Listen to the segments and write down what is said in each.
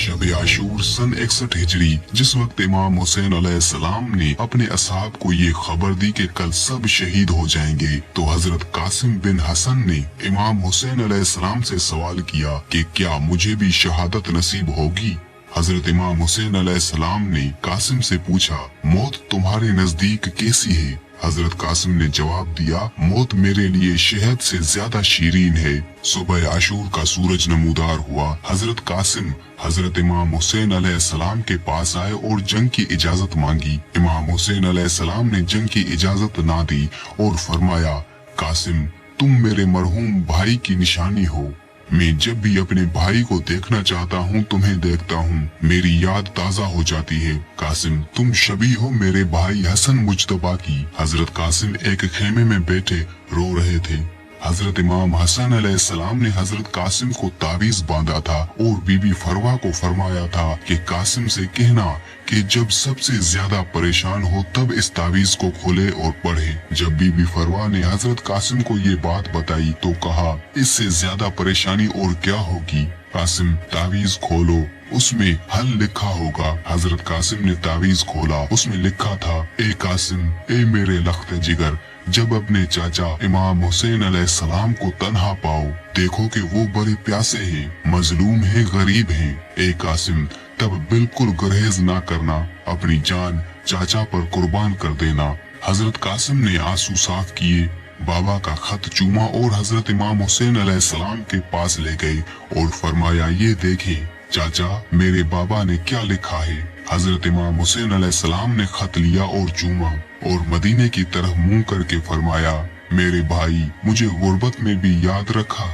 शब आशूर सन 61 हिजरी, जिस वक्त इमाम हुसैन अलैहिस्सलाम ने अपने असहाब को ये खबर दी कि कल सब शहीद हो जाएंगे, तो हजरत कासिम बिन हसन ने इमाम हुसैन अलैहिस्सलाम से सवाल किया कि क्या मुझे भी शहादत नसीब होगी। हजरत इमाम हुसैन अलैहिस्सलाम ने कासिम से पूछा, मौत तुम्हारे नजदीक कैसी है। हजरत कासिम ने जवाब दिया, मौत मेरे लिए शहद से ज्यादा शीरीन है। सुबह आशूर का सूरज नमूदार हुआ। हजरत कासिम हजरत इमाम हुसैन अलैहिस्सलाम के पास आए और जंग की इजाजत मांगी। इमाम हुसैन अलैहिस्सलाम ने जंग की इजाजत ना दी और फरमाया, कासिम तुम मेरे मरहूम भाई की निशानी हो। मैं जब भी अपने भाई को देखना चाहता हूँ तुम्हें देखता हूँ, मेरी याद ताज़ा हो जाती है। कासिम तुम शबी हो मेरे भाई हसन मुज्तबा की। हजरत कासिम एक खेमे में बैठे रो रहे थे। हजरत इमाम हसन अलैहिस्सलाम ने हजरत कासिम को तावीज बांधा था और बीबी फरवा को फरमाया था कि कासिम से कहना कि जब सबसे ज्यादा परेशान हो तब इस तावीज को खोले और पढ़े। जब बीबी फरवा ने हजरत कासिम को ये बात बताई तो कहा, इससे ज्यादा परेशानी और क्या होगी। कासिम तावीज खोलो, उसमें हल लिखा होगा। हजरत कासिम ने तावीज खोला, उसमें लिखा था, ए कासिम ए मेरे लख्त जिगर, जब अपने चाचा इमाम हुसैन अलैहिस्सलाम को तन्हा पाओ, देखो कि वो बड़े प्यासे हैं, मजलूम हैं, गरीब हैं। ए कासिम तब बिल्कुल गुरेज ना करना, अपनी जान चाचा पर कुर्बान कर देना। हजरत कासिम ने आंसू साफ किए, बाबा का खत चूमा और हजरत इमाम हुसैन अलैहिस्सलाम के पास ले गए और फरमाया, ये देखें चाचा मेरे बाबा ने क्या लिखा है। हजरत इमाम हुसैन अलैहिस्सलाम ने खत लिया और चूमा और मदीने की तरफ मुंह करके फरमाया, मेरे भाई मुझे गुर्बत में भी याद रखा।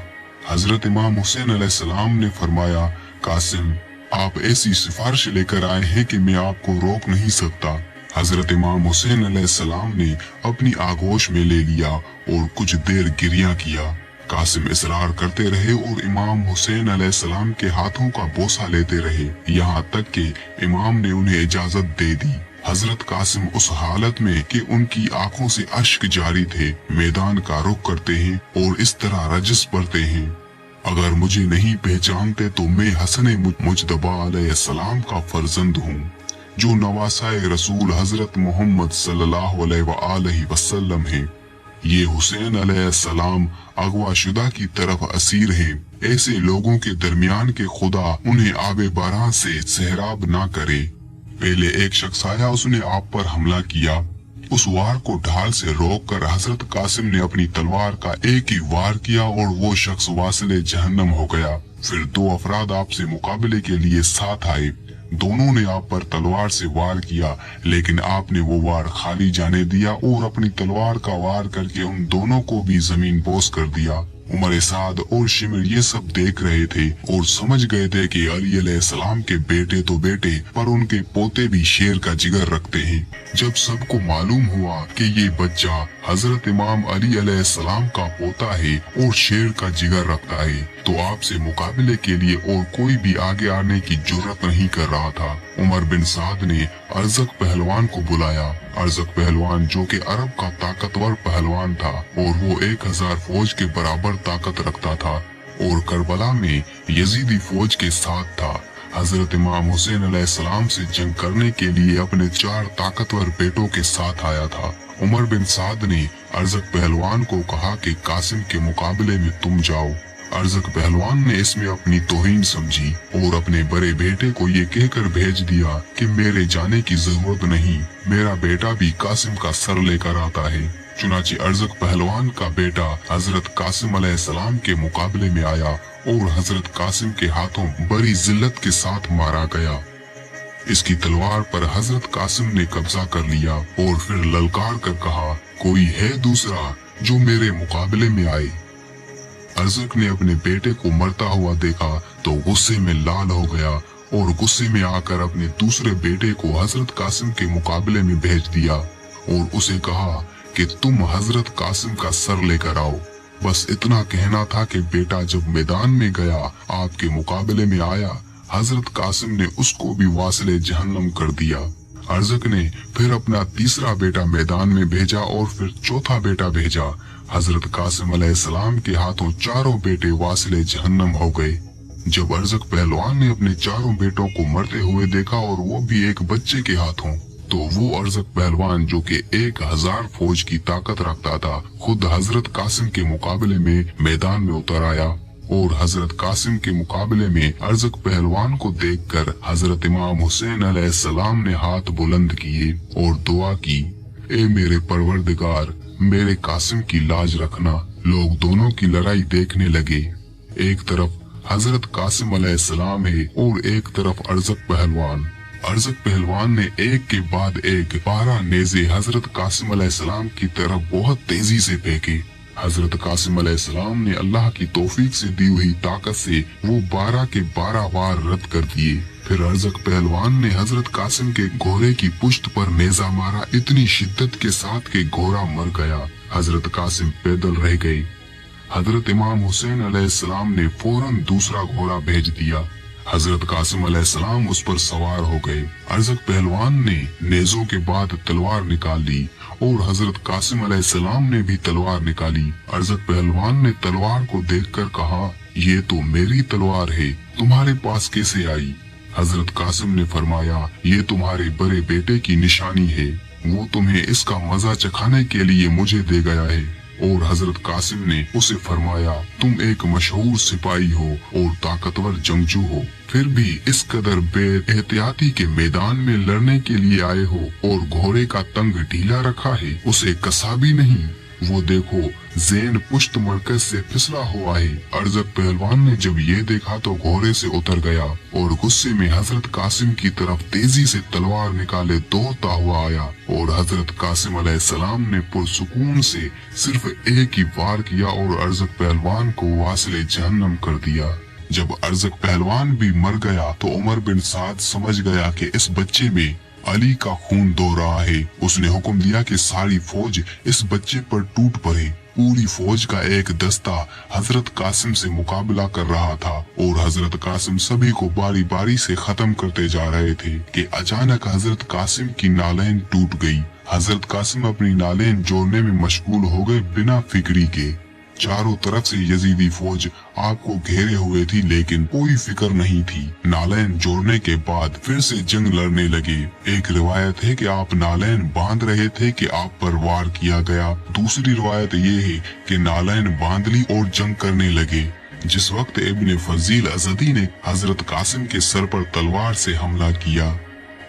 हजरत इमाम हुसैन अलैहिस्सलाम ने फरमाया, कासिम आप ऐसी सिफारिश लेकर आए हैं कि मैं आपको रोक नहीं सकता। हजरत इमाम हुसैन अलैहिस्सलाम ने अपनी आगोश में ले लिया और कुछ देर गिरिया किया। कासिम इसरार करते रहे और इमाम हुसैन अलैहिस्सलाम के हाथों का बोसा लेते रहे, यहाँ तक कि इमाम ने उन्हें इजाजत दे दी। हजरत कासिम उस हालत में कि उनकी आंखों से अश्क जारी थे, मैदान का रुख करते हैं और इस तरह रजस पढ़ते हैं, अगर मुझे नहीं पहचानते तो मैं हसन मुज्तबा अलैहिस्सलाम का फर्जंद हूँ, जो नवासाए रसूल हजरत मोहम्मद सल्लल्लाहु अलैहि वसल्लम है। ये हुसैन अलैहिस्सलाम अगवा शुदा की तरफ असीर हैं। ऐसे लोगों के दरमियान के खुदा उन्हें आबे बारां से सहराब ना करे। पहले एक शख्स आया, उसने आप पर हमला किया। उस वार को ढाल से रोककर हजरत कासिम ने अपनी तलवार का एक ही वार किया और वो शख्स वासिले जहन्नम हो गया। फिर दो अफराद आपसे मुकाबले के लिए साथ आए, दोनों ने आप पर तलवार से वार किया, लेकिन आपने वो वार खाली जाने दिया और अपनी तलवार का वार करके उन दोनों को भी जमीन बोस कर दिया। उमर साद और शिमर ये सब देख रहे थे और समझ गए थे कि अली अलैहिस्सलाम के बेटे तो बेटे पर उनके पोते भी शेर का जिगर रखते हैं। जब सबको मालूम हुआ कि ये बच्चा हजरत इमाम अली अलैहिस्सलाम का पोता है और शेर का जिगर रखता है, तो आपसे मुकाबले के लिए और कोई भी आगे आने की जुर्रत नहीं कर रहा था। उमर बिन साद ने अरजक पहलवान को बुलाया। अरजक पहलवान जो कि अरब का ताकतवर पहलवान था और वो 1000 फौज के बराबर ताकत रखता था और करबला में यजीदी फौज के साथ था। हजरत इमाम हुसैन अलैहिस्सलाम से जंग करने के लिए अपने 4 ताकतवर बेटों के साथ आया था। उमर बिन साद ने अरजक पहलवान को कहा कि कासिम के मुकाबले में तुम जाओ। अरजक पहलवान ने इसमें अपनी तौहीन समझी और अपने बड़े बेटे को ये कहकर भेज दिया कि मेरे जाने की जरूरत नहीं, मेरा बेटा भी कासिम का सर लेकर आता है। चुनाचे अरजक पहलवान का बेटा हजरत कासिम अलैहिस्सलाम के मुकाबले में आया और हजरत कासिम के हाथों बड़ी जिल्लत के साथ मारा गया। इसकी तलवार पर हजरत कासिम ने कब्जा कर लिया और फिर ललकार कर कहा, कोई है दूसरा जो मेरे मुकाबले में आए। अरजक ने अपने बेटे को मरता हुआ देखा तो गुस्से में लाल हो गया और गुस्से में आकर अपने दूसरे बेटे को हजरत कासिम के मुकाबले में भेज दिया और उसे कहा कि तुम हजरत कासिम का सर लेकर आओ। बस इतना कहना था कि बेटा जब मैदान में गया, आपके मुकाबले में आया, हजरत कासिम ने उसको भी वासिले जहन्नम कर दिया। अरजक ने फिर अपना तीसरा बेटा मैदान में भेजा और फिर चौथा बेटा भेजा। हजरत कासिम अलैहिस्सलाम के हाथों चारों बेटे वासिले जहन्नम हो गए। जब अर्जक पहलवान ने अपने चारों बेटों को मरते हुए देखा और वो भी एक बच्चे के हाथों, तो वो अर्जक पहलवान जो कि 1000 फौज की ताकत रखता था, खुद हजरत कासिम के मुकाबले में मैदान में उतर आया। और हजरत कासिम के मुकाबले में अर्जक पहलवान को देखकर हजरत इमाम हुसैन अलैहिस्सलाम ने हाथ बुलंद किए और दुआ की, ए मेरे परवरदिगार, मेरे कासिम की लाज रखना। लोग दोनों की लड़ाई देखने लगे। एक तरफ हजरत कासिम अलैहिस्सलाम है और एक तरफ अर्जक पहलवान। अर्जक पहलवान ने एक के बाद एक 12 नेज़े हजरत कासिम अलैहिस्सलाम की तरफ बहुत तेजी से फेंके। हजरत कासिम अलैहिस्सलाम ने अल्लाह की तौफीक से दी हुई ताकत से वो 12 के 12 वार रद्द कर दिए। फिर अर्जक पहलवान ने हजरत कासिम के घोड़े की पुश्त पर नेजा मारा इतनी शिद्दत के साथ कि घोड़ा मर गया। हजरत कासिम पैदल रह गए। हजरत इमाम हुसैन अलैहिस्सलाम ने फौरन दूसरा घोड़ा भेज दिया। हजरत कासिम अलैहिस्सलाम उस पर सवार हो गए। अर्जक पहलवान ने नेज़ों के बाद तलवार निकाल ली और हजरत कासिम अलैहिस्सलाम ने भी तलवार निकाली। अर्जक पहलवान ने तलवार को देखकर कहा, ये तो मेरी तलवार है, तुम्हारे पास कैसे आई? हजरत कासिम ने फरमाया, ये तुम्हारे बड़े बेटे की निशानी है, वो तुम्हें इसका मजा चखाने के लिए मुझे दे गया है। और हजरत कासिम ने उसे फरमाया, तुम एक मशहूर सिपाही हो और ताकतवर जंगजू हो, फिर भी इस कदर बेएहतियाती के मैदान में लड़ने के लिए आए हो और घोड़े का तंग ढीला रखा है, उसे कसा भी नहीं। वो देखो, ज़ेन पुश्त मरकज से फिसला हुआ है। अर्जक पहलवान ने जब ये देखा तो घोड़े से उतर गया और गुस्से में हजरत कासिम की तरफ तेजी से तलवार निकाले दौड़ता हुआ आया। और हजरत कासिम अलैहिस्सलाम ने पुरसुकून से सिर्फ एक ही वार किया और अर्जक पहलवान को वासिले जहन्नम कर दिया। जब अर्जक पहलवान भी मर गया तो उमर बिन साद समझ गया कि इस बच्चे में अली का खून दो रहा है। उसने हुक्म दिया कि सारी फौज इस बच्चे पर टूट पड़े। पूरी फौज का एक दस्ता हजरत कासिम से मुकाबला कर रहा था और हजरत कासिम सभी को बारी बारी से खत्म करते जा रहे थे कि अचानक हजरत कासिम की नालैन टूट गई। हजरत कासिम अपनी नालैन जोड़ने में मशगूल हो गए बिना फिक्री के। चारों तरफ से यजीदी फौज आपको घेरे हुए थी लेकिन कोई फिक्र नहीं थी। नालैन जोड़ने के बाद फिर से जंग लड़ने लगे। एक रिवायत है कि आप नालैन बांध रहे थे कि आप पर वार किया गया। दूसरी रिवायत ये है कि नालैन बांध ली और जंग करने लगे। जिस वक्त इब्न फजील अज़दी ने हजरत कासिम के सर पर तलवार से हमला किया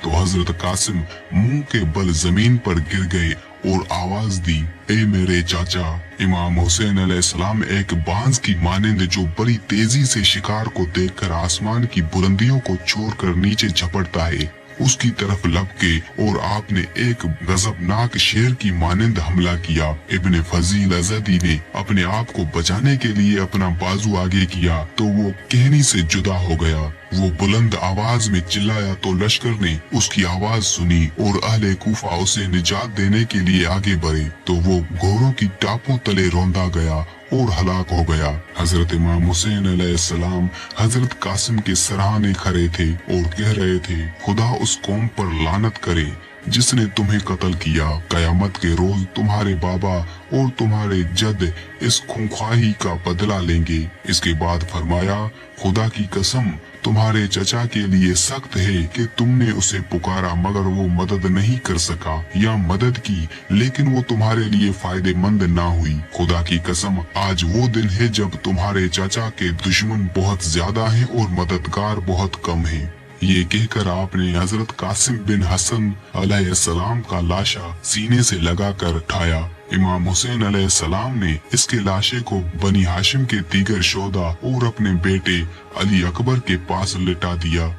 तो हजरत कासिम मुंह के बल जमीन पर गिर गए और आवाज दी, ए मेरे चाचा। इमाम हुसैन अलैहिस्सलाम एक बांस की मानिंद जो बड़ी तेजी से शिकार को देखकर आसमान की बुलंदियों को छोड़कर नीचे झपटता है, उसकी तरफ लपके और आपने एक गजबनाक शेर की मानिंद हमला किया। इब्न फजील अज़दी ने अपने आप को बचाने के लिए अपना बाजू आगे किया तो वो कहनी से जुदा हो गया। वो बुलंद आवाज में चिल्लाया तो लश्कर ने उसकी आवाज सुनी और अहले कूफा उसे निजात देने के लिए आगे बढ़े तो वो घोड़ों की टापों तले रौंदा गया और हलाक हो गया। हजरत इमाम हुसैन अलैहिस्सलाम हजरत कासिम के सराहने खड़े थे और कह रहे थे, खुदा उस कौम पर लानत करे जिसने तुम्हें कत्ल किया। कयामत के रोज तुम्हारे बाबा और तुम्हारे जद इस खूंखाही का बदला लेंगे। इसके बाद फरमाया, खुदा की कसम तुम्हारे चचा के लिए सख्त है कि तुमने उसे पुकारा मगर वो मदद नहीं कर सका, या मदद की लेकिन वो तुम्हारे लिए फायदेमंद ना हुई। खुदा की कसम आज वो दिन है जब तुम्हारे चाचा के दुश्मन बहुत ज्यादा हैं और मददगार बहुत कम हैं। ये कहकर आपने हजरत कासिम बिन हसन अलैहिस्सलाम का लाशा सीने से लगाकर उठाया। इमाम हुसैन अलैहिस्सलाम ने इसके लाशे को बनी हाशिम के दीगर शोदा और अपने बेटे अली अकबर के पास लिटा दिया।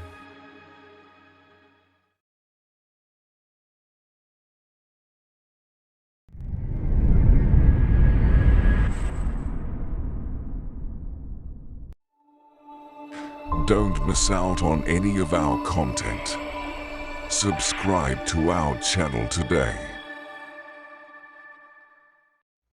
Don't miss out on any of our content. Subscribe to our channel today.